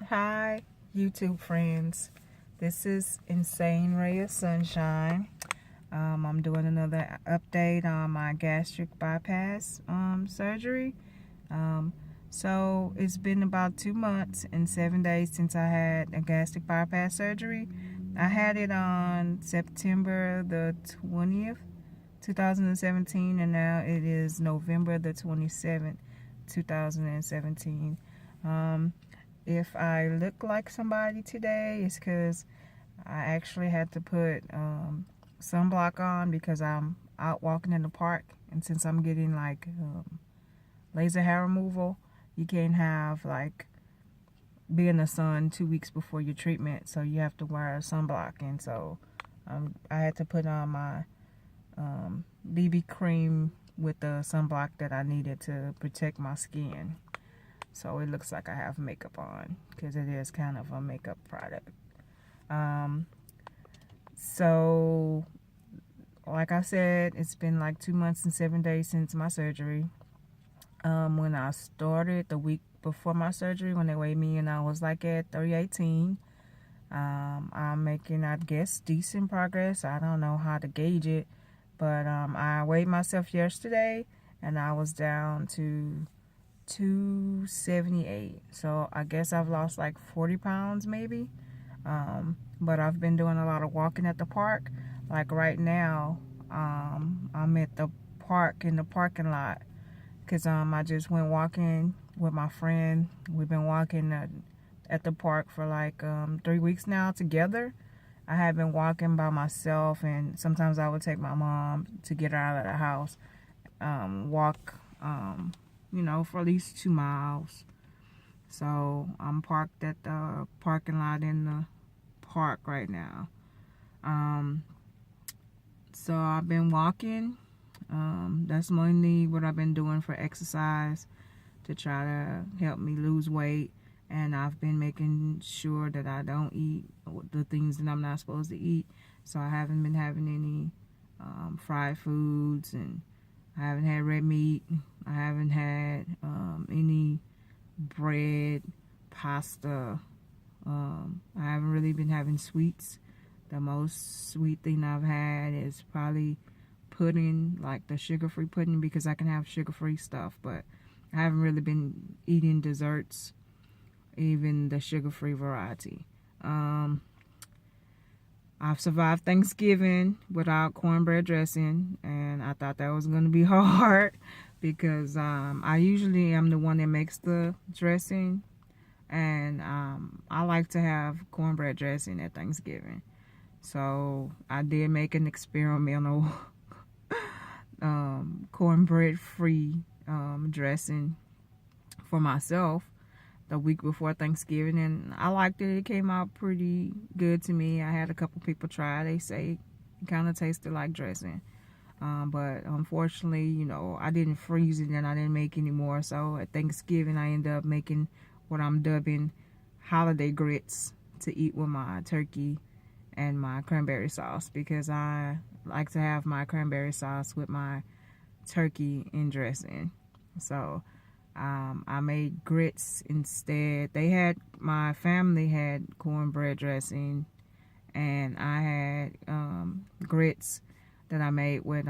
Hi, YouTube friends. This is Insane Ray of Sunshine. I'm doing another update on my gastric bypass surgery. Um, so it's been about 2 months and 7 days since I had a gastric bypass surgery. I had it on September the 20th, 2017, and now it is November the 27th, 2017. If I look like somebody today, it's because I actually had to put sunblock on because I'm out walking in the park. And since I'm getting like laser hair removal, you can't have like be in the sun 2 weeks before your treatment, so you have to wear sunblock. And so I had to put on my BB cream with the sunblock that I needed to protect my skin. So it looks like I have makeup on because it is kind of a makeup product. So like I said, it's been like 2 months and 7 days since my surgery. When I started the week before my surgery, when they weighed me in, I was like at 318. I'm making, I guess, decent progress. I don't know how to gauge it, but I weighed myself yesterday and I was down to 278. So I guess I've lost like 40 pounds maybe. But I've been doing a lot of walking at the park. Like right now, I'm at the park in the parking lot because I just went walking with my friend. We've been walking at the park for like 3 weeks now together. I have been walking by myself, and sometimes I would take my mom to get her out of the house, walk for at least 2 miles. So I'm parked at the parking lot in the park right now. So I've been walking. That's mainly what I've been doing for exercise to try to help me lose weight. And I've been making sure that I don't eat the things that I'm not supposed to eat. So I haven't been having any fried foods, and I haven't had red meat. I haven't had any bread, pasta. I haven't really been having sweets. The most sweet thing I've had is probably pudding, like the sugar-free pudding, because I can have sugar-free stuff. But I haven't really been eating desserts, even the sugar-free variety. I've survived Thanksgiving without cornbread dressing, and I thought that was going to be hard because I usually am the one that makes the dressing, and I like to have cornbread dressing at Thanksgiving. So I did make an experimental cornbread-free dressing for myself the week before Thanksgiving, and I liked it. It came out pretty good to me. I had a couple people try. They say it kind of tasted like dressing. But unfortunately, I didn't freeze it and I didn't make any more. So at Thanksgiving, I ended up making what I'm dubbing holiday grits to eat with my turkey and my cranberry sauce, because I like to have my cranberry sauce with my turkey and dressing. So I made grits instead. My family had cornbread dressing, and I had grits that I made with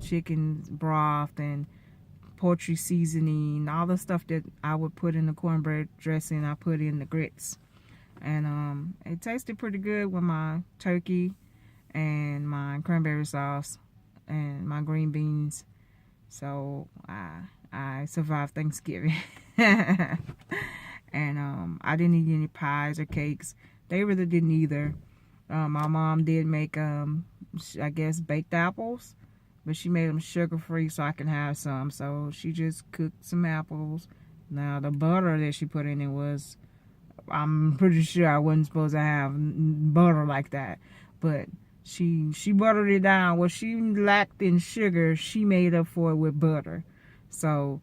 chicken broth and poultry seasoning, all the stuff that I would put in the cornbread dressing, I put in the grits. And it tasted pretty good with my turkey and my cranberry sauce and my green beans. So I survived Thanksgiving. And I didn't eat any pies or cakes. They really didn't either. My mom did make I guess baked apples, but she made them sugar free so I can have some. So she just cooked some apples. Now the butter that she put in it was, I'm pretty sure I wasn't supposed to have butter like that, but she buttered it down. What she lacked in sugar, she made up for it with butter. So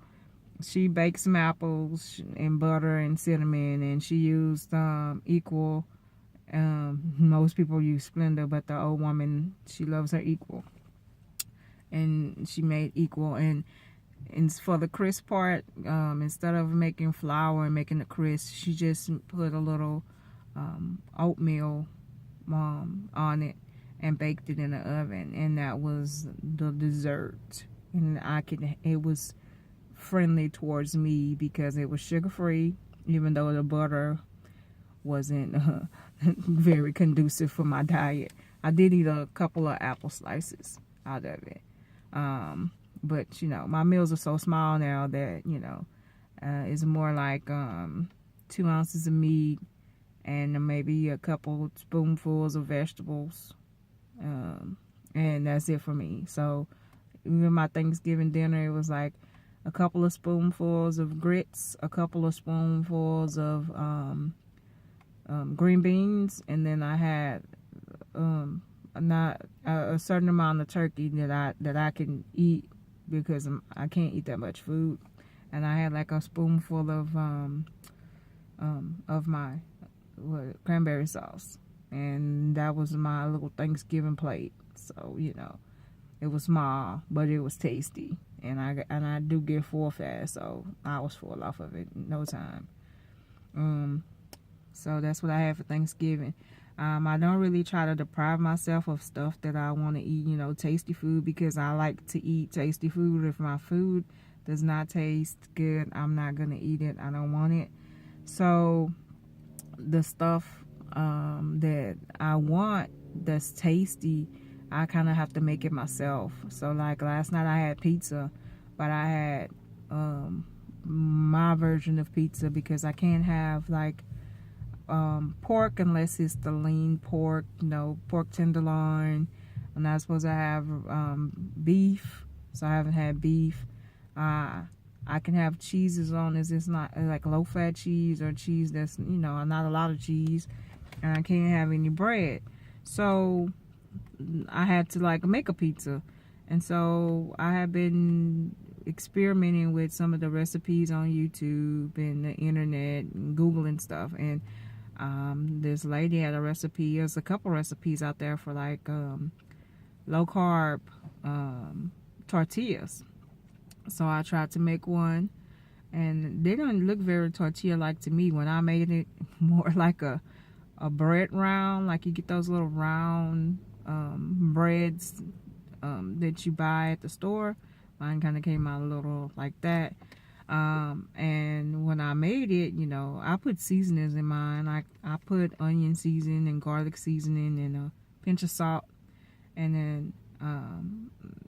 she baked some apples and butter and cinnamon, and she used Equal. Most people use Splenda, but the old woman, she loves her Equal, and she made Equal, and and for the crisp part, instead of making flour and making the crisp, she just put a little oatmeal on it and baked it in the oven, and that was the dessert. And it was friendly towards me because it was sugar free, even though the butter wasn't very conducive for my diet. I did eat a couple of apple slices out of it. But you know, my meals are so small now that, you know, it's more like 2 ounces of meat and maybe a couple spoonfuls of vegetables, and that's it for me. So even my Thanksgiving dinner, it was like a couple of spoonfuls of grits, a couple of spoonfuls of green beans, and then I had not a certain amount of turkey that I can eat because I can't eat that much food, and I had like a spoonful of my cranberry sauce, and that was my little Thanksgiving plate. So, you know, it was small, but it was tasty, and I do get full fast, so I was full off of it in no time. So that's what I had for Thanksgiving. I don't really try to deprive myself of stuff that I want to eat, you know, tasty food, because I like to eat tasty food. If my food does not taste good, I'm not going to eat it. I don't want it. So the stuff that I want that's tasty, I kind of have to make it myself. So like last night I had pizza, but I had my version of pizza because I can't have like pork unless it's the lean pork, you know, pork tenderloin. I'm not supposed to have beef, so I haven't had beef. I can have cheese as long as it's not like low-fat cheese or cheese that's, you know, not a lot of cheese, and I can't have any bread. So I had to like make a pizza, and so I have been experimenting with some of the recipes on YouTube and the internet and Googling stuff, and this lady had a recipe. There's a couple recipes out there for like low carb tortillas. So I tried to make one, and they didn't look very tortilla-like to me. When I made it more like a bread round, like you get those little round breads that you buy at the store. Mine kind of came out a little like that. And when I made it, you know, I put seasonings in mine. I put onion seasoning and garlic seasoning and a pinch of salt, and then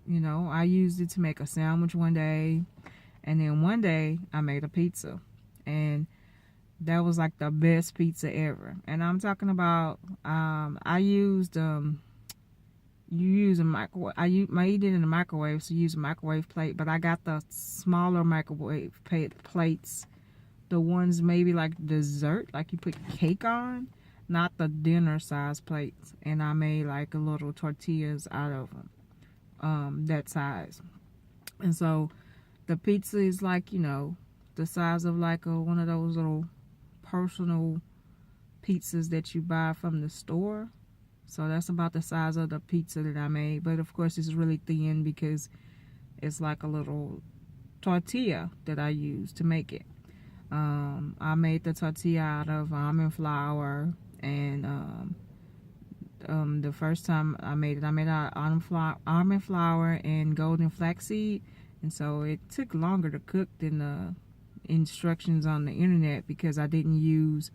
you know, I used it to make a sandwich one day, and then one day I made a pizza, and that was like the best pizza ever. And I'm talking about I used you use a microwave. I eat it in a microwave, so you use a microwave plate, but I got the smaller microwave plates, the ones maybe like dessert, like you put cake on, not the dinner size plates. And I made like a little tortillas out of them, that size. And so the pizza is like, you know, the size of like one of those little personal pizzas that you buy from the store. So that's about the size of the pizza that I made. But of course it's really thin because it's like a little tortilla that I use to make it. I made the tortilla out of almond flour, and the first time I made it out of almond flour and golden flaxseed, and so it took longer to cook than the instructions on the internet because I didn't use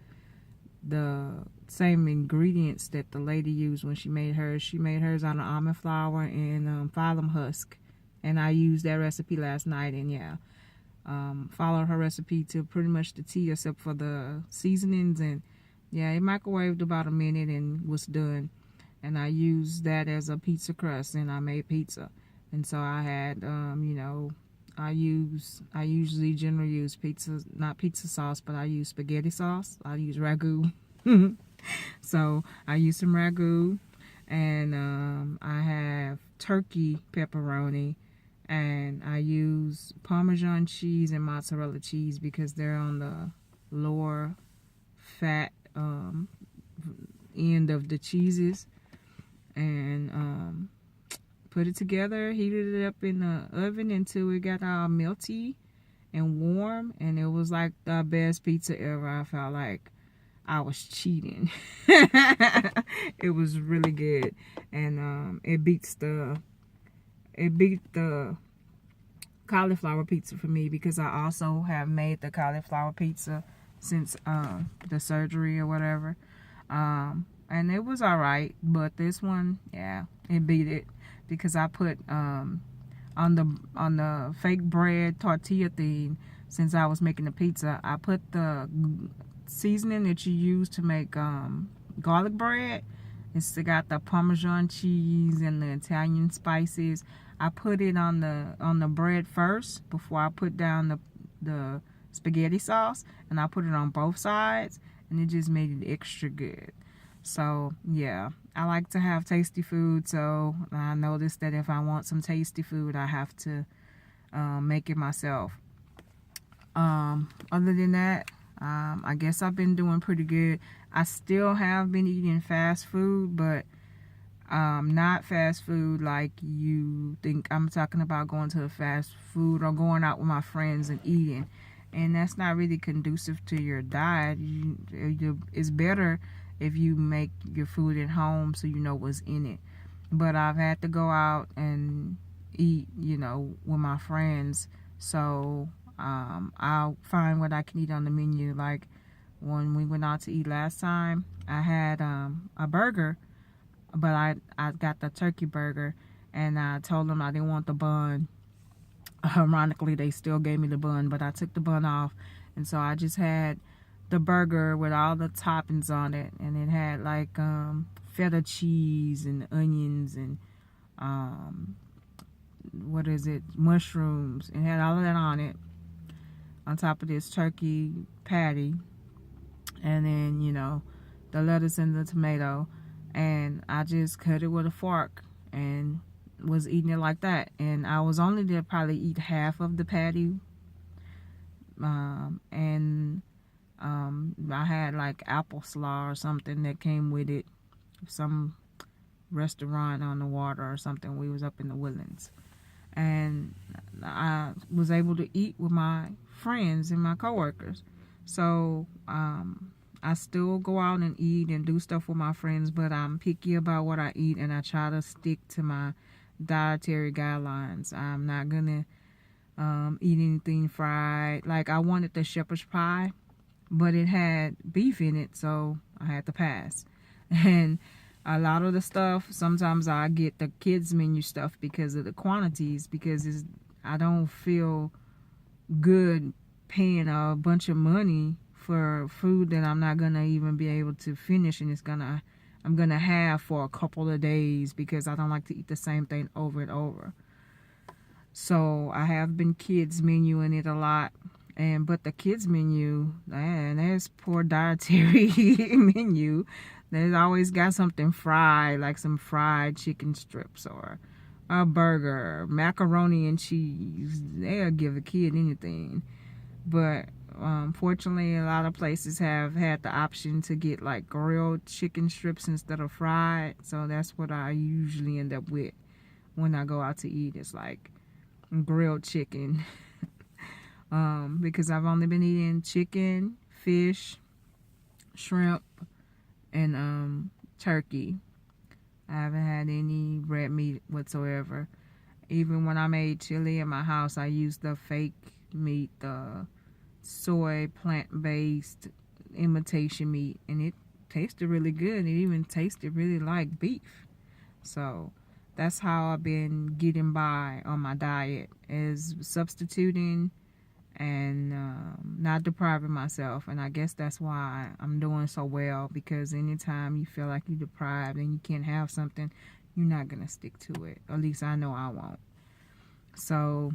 the same ingredients that the lady used when she made hers. She made hers out of almond flour and phylum husk, and I used that recipe last night, and yeah, followed her recipe to pretty much the T except for the seasonings, and yeah, it microwaved about a minute and was done. And I used that as a pizza crust, and I made pizza. And so I had you know, I usually generally use not pizza sauce, but I use spaghetti sauce. I use ragu. So I use some ragu, and I have turkey pepperoni, and I use Parmesan cheese and mozzarella cheese because they're on the lower fat end of the cheeses. And put it together, heated it up in the oven until it got all melty and warm, and it was like the best pizza ever. I felt like I was cheating. It was really good, and it beat the cauliflower pizza for me, because I also have made the cauliflower pizza since the surgery or whatever, and it was all right. But this one, yeah, it beat it, because I put on the fake bread tortilla thing. Since I was making the pizza, I put the seasoning that you use to make garlic bread. It's got the Parmesan cheese and the Italian spices. I put it on the bread first before I put down the spaghetti sauce, and I put it on both sides, and it just made it extra good. So yeah, I like to have tasty food, so I noticed that if I want some tasty food, I have to make it myself. Other than that, I guess I've been doing pretty good. I still have been eating fast food, but not fast food like you think I'm talking about, going to the fast food or going out with my friends and eating. And that's not really conducive to your diet. It's better if you make your food at home so you know what's in it. But I've had to go out and eat, with my friends. So I'll find what I can eat on the menu. Like when we went out to eat last time, I had a burger, but I got the turkey burger, and I told them I didn't want the bun. Ironically, they still gave me the bun, but I took the bun off, and so I just had the burger with all the toppings on it, and it had like feta cheese and onions and mushrooms. It had all of that on it, on top of this turkey patty, and then the lettuce and the tomato, and I just cut it with a fork and was eating it like that. And I was only to probably eat half of the patty, and I had like apple slaw or something that came with it, some restaurant on the water or something. We was up in the Woodlands, and I was able to eat with my friends and my coworkers. So I still go out and eat and do stuff with my friends, but I'm picky about what I eat, and I try to stick to my dietary guidelines. I'm not gonna eat anything fried. Like, I wanted the shepherd's pie, but it had beef in it, so I had to pass. And a lot of the stuff, sometimes I get the kids menu stuff because of the quantities, because I don't feel good paying a bunch of money for food that I'm not gonna even be able to finish, and I'm gonna have for a couple of days, because I don't like to eat the same thing over and over. So I have been kids menuing it a lot, but the kids menu, man, there's poor dietary menu. There's always got something fried, like some fried chicken strips or a burger, macaroni and cheese. They'll give a kid anything. But fortunately, a lot of places have had the option to get like grilled chicken strips instead of fried. So that's what I usually end up with when I go out to eat. It's like grilled chicken. Because I've only been eating chicken, fish, shrimp, and turkey. I haven't had any red meat whatsoever. Even when I made chili in my house, I used the fake meat, the soy plant-based imitation meat, and it tasted really good. It even tasted really like beef. So that's how I've been getting by on my diet, is substituting and not depriving myself. And I guess that's why I'm doing so well, because anytime you feel like you're deprived and you can't have something, you're not gonna stick to it. At least I know I won't. So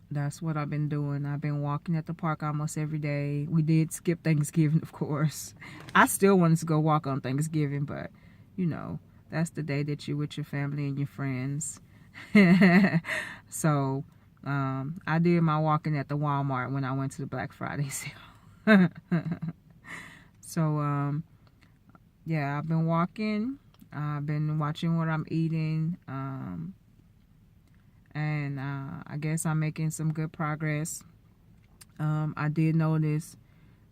that's what I've been doing. I've been walking at the park almost every day. We did skip Thanksgiving, of course. I still wanted to go walk on Thanksgiving, but that's the day that you're with your family and your friends. So I did my walking at the Walmart when I went to the Black Friday sale. So yeah, I've been walking, I've been watching what I'm eating, and I guess I'm making some good progress. I did notice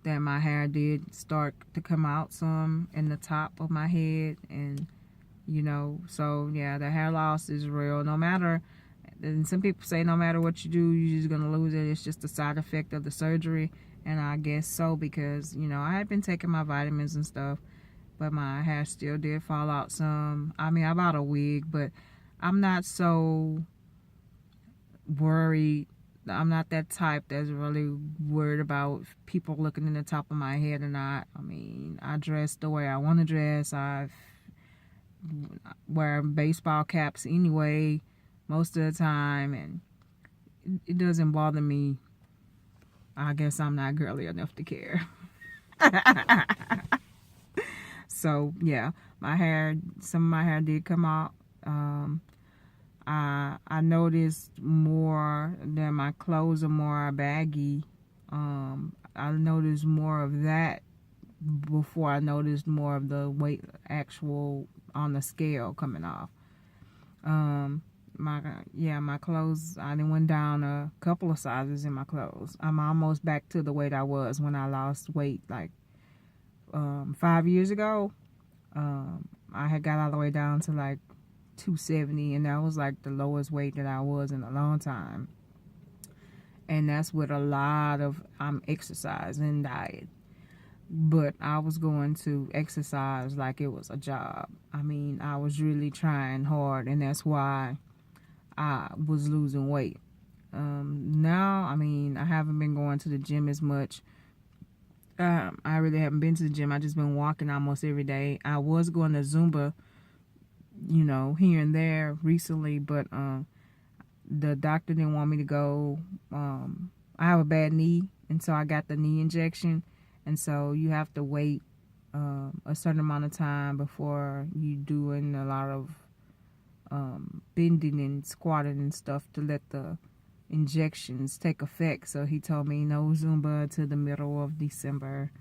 that my hair did start to come out some in the top of my head, and so yeah, the hair loss is real. No matter, and some people say no matter what you do, you're just gonna lose it. It's just a side effect of the surgery, and I guess so, because I had been taking my vitamins and stuff, but my hair still did fall out some. I mean, I bought a wig, but I'm not so worried. I'm not that type that's really worried about people looking in the top of my head or not. I mean, I dress the way I want to dress. I wear baseball caps anyway most of the time, and it doesn't bother me. I guess I'm not girly enough to care. So yeah, some of my hair did come out. I noticed more that my clothes are more baggy. I noticed more of that before I noticed more of the weight actual on the scale coming off. My clothes, I done went down a couple of sizes in my clothes. I'm almost back to the weight I was when I lost weight, like 5 years ago. I had got all the way down to like 270, and that was like the lowest weight that I was in a long time. And that's with a lot of exercise and diet. But I was going to exercise like it was a job. I mean, I was really trying hard, and that's why I was losing weight. Now, I mean, I haven't been going to the gym as much. I really haven't been to the gym. I just been walking almost every day. I was going to Zumba, here and there recently, but the doctor didn't want me to go. I have a bad knee, and so I got the knee injection, and so you have to wait a certain amount of time before you doing a lot of bending and squatting and stuff to let the injections take effect. So he told me no Zumba to the middle of December.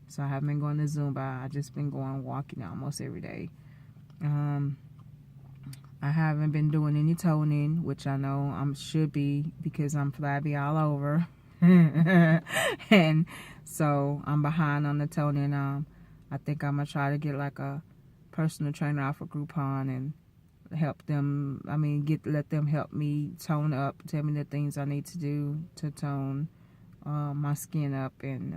So I haven't been going to Zumba. I just been going walking almost every day. I haven't been doing any toning, which I know I should be because I'm flabby all over. And so I'm behind on the toning. I think I'm going to try to get like a personal trainer off of Groupon and help them, let them help me tone up, tell me the things I need to do to tone my skin up and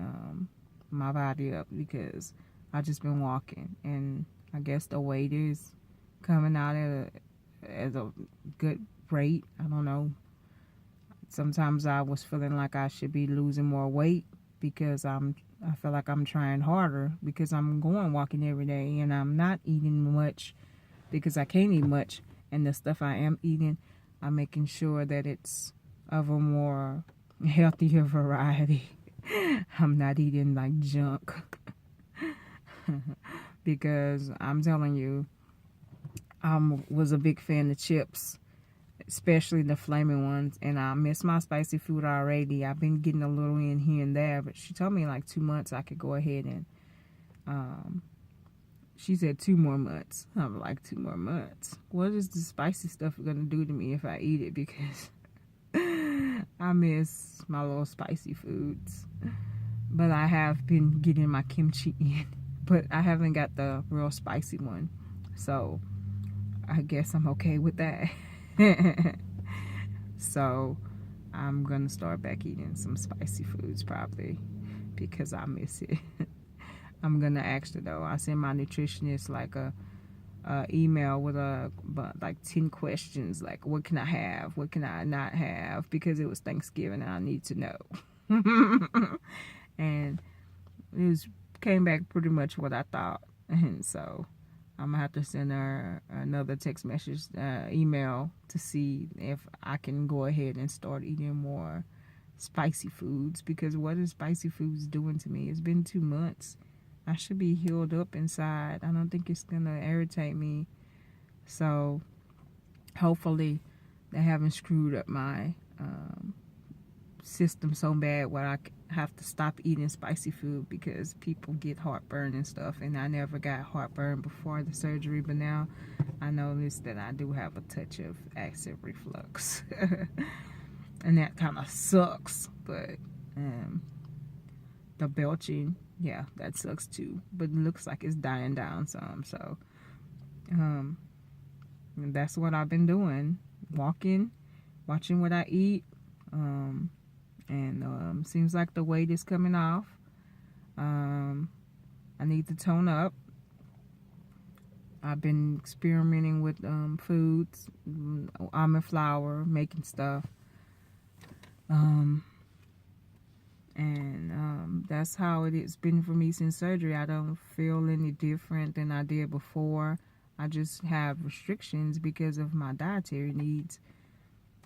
my body up, because I just been walking, and I guess the weight is coming out at a good rate. I don't know. Sometimes I was feeling like I should be losing more weight because I feel like I'm trying harder because I'm going walking every day and I'm not eating much because I can't eat much, and the stuff I am eating, I'm making sure that it's of a more healthier variety. I'm not eating like junk. Because I'm telling you, I was a big fan of chips, especially the flaming ones, and I miss my spicy food already. I've been getting a little in here and there, but she told me in like 2 months I could go ahead and she said 2 more months. I'm like, 2 more months? What is the spicy stuff going to do to me if I eat it? Because I miss my little spicy foods. But I have been getting my kimchi in. But I haven't got the real spicy one. So I guess I'm okay with that. So I'm going to start back eating some spicy foods probably because I miss it. I'm going to actually, though, I send my nutritionist like a email with like 10 questions, like what can I have, what can I not have, because it was Thanksgiving and I need to know. And it came back pretty much what I thought, and so I'm gonna have to send her another text message, email, to see if I can go ahead and start eating more spicy foods, because what is spicy foods doing to me? It's been 2 months. I should be healed up inside. I don't think it's gonna irritate me. So hopefully they haven't screwed up my system so bad where I have to stop eating spicy food because people get heartburn and stuff, and I never got heartburn before the surgery, but now I noticed that I do have a touch of acid reflux. And that kind of sucks, but the belching, yeah, that sucks too, but it looks like it's dying down some. So that's what I've been doing, walking, watching what I eat, and seems like the weight is coming off. I need to tone up. I've been experimenting with foods, almond flour, making stuff, and that's how it has been for me since surgery. I don't feel any different than I did before. I just have restrictions because of my dietary needs,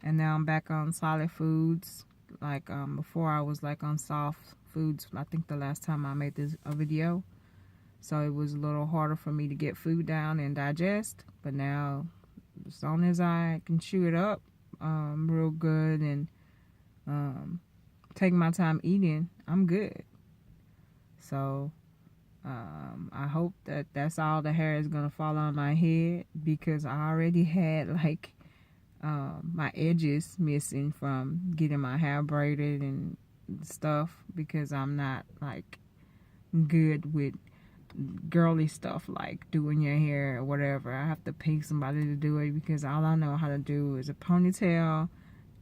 and now I'm back on solid foods. Like before, I was like on soft foods. I think the last time I made a video, so it was a little harder for me to get food down and digest. But now, as long as I can chew it up real good and take my time eating, I'm good. So I hope that that's all the hair is gonna fall on my head, because I already had like my edges missing from getting my hair braided and stuff, because I'm not like good with girly stuff like doing your hair or whatever. I have to pay somebody to do it, because all I know how to do is a ponytail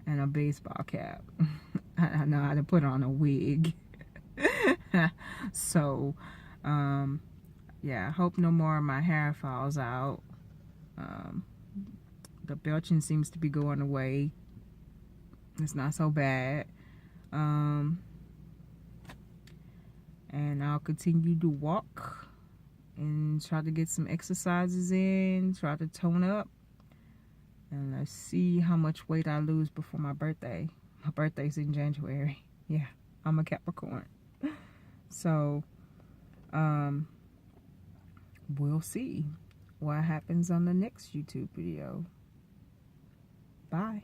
and a baseball cap. I know how to put on a wig. So yeah, I hope no more of my hair falls out. The belching seems to be going away. It's not so bad. And I'll continue to walk and try to get some exercises in, try to tone up, and let's see how much weight I lose before my birthday. My birthday's in January. Yeah, I'm a Capricorn. So we'll see what happens on the next YouTube video. Bye.